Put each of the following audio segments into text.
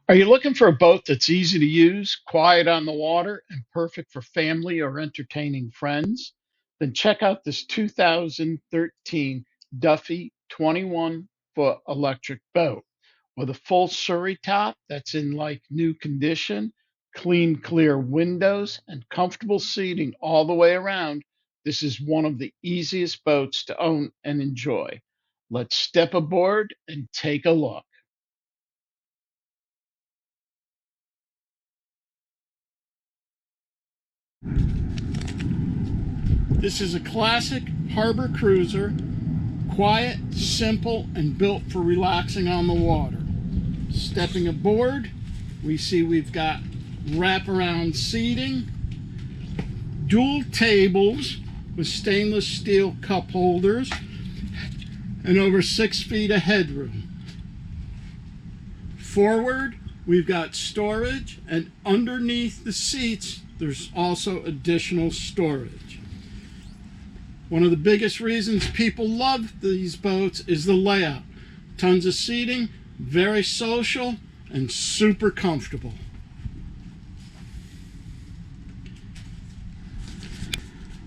Are you looking for a boat that's easy to use, quiet on the water, and perfect for family or entertaining friends? Then check out this 2013 Duffy 21-foot electric boat with a full Surrey top that's in like new condition, clean, clear windows, and comfortable seating all the way around. This is one of the easiest boats to own and enjoy. Let's step aboard and take a look. This is a classic harbor cruiser, quiet, simple, and built for relaxing on the water. Stepping aboard, we see we've got wraparound seating, dual tables with stainless steel cup holders, and over 6 feet of headroom. Forward, we've got storage, and underneath the seats, there's also additional storage. One of the biggest reasons people love these boats is the layout. Tons of seating, very social, and super comfortable.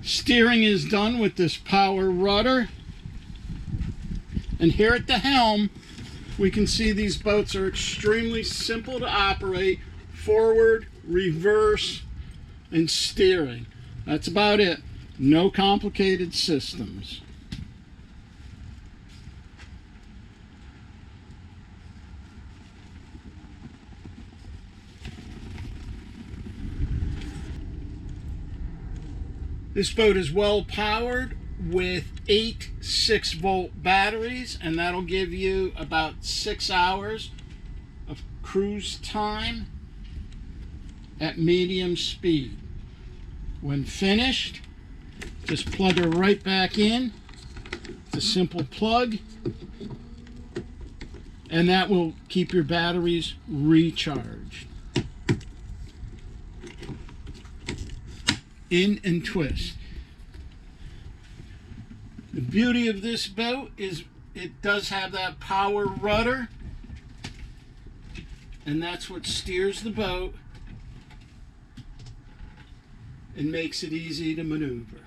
Steering is done with this power rudder. And here at the helm, we can see these boats are extremely simple to operate: forward, reverse, and steering. That's about it. No complicated systems. This boat is well powered with 8 6-volt batteries, and that'll give you about 6 hours of cruise time at medium speed. When finished, just plug her right back in. It's a simple plug, and that will keep your batteries recharged. In and twist. The beauty of this boat is it does have that power rudder, and that's what steers the boat and makes it easy to maneuver.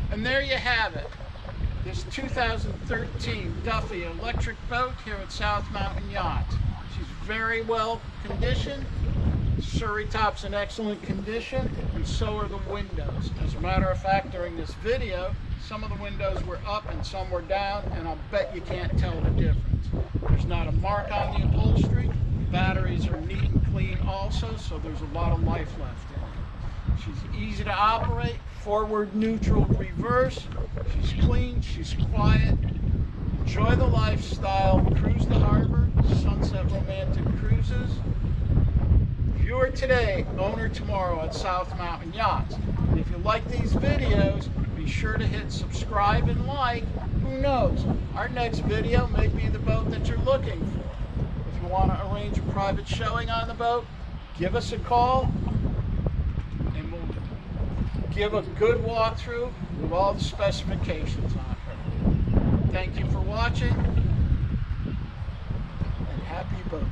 And there you have it. This 2013 Duffy electric boat here at South Mountain Yachts. She's very well conditioned. Surrey top's in excellent condition, and so are the windows. As a matter of fact, during this video, some of the windows were up and some were down, and I'll bet you can't tell the difference. There's not a mark on the upholstery. Batteries are neat and clean also, so there's a lot of life left in it. She's easy to operate, forward, neutral, reverse. She's clean, she's quiet. Enjoy the lifestyle, cruise the harbor, sunset romantic cruises. Viewer today, owner tomorrow at South Mountain Yachts. And if you like these videos, be sure to hit subscribe and like. Who knows, our next video may be the boat that you're looking for. If you want to arrange a private showing on the boat, give us a call and we'll give a good walkthrough with all the specifications on her. Thank you for watching, and happy boating.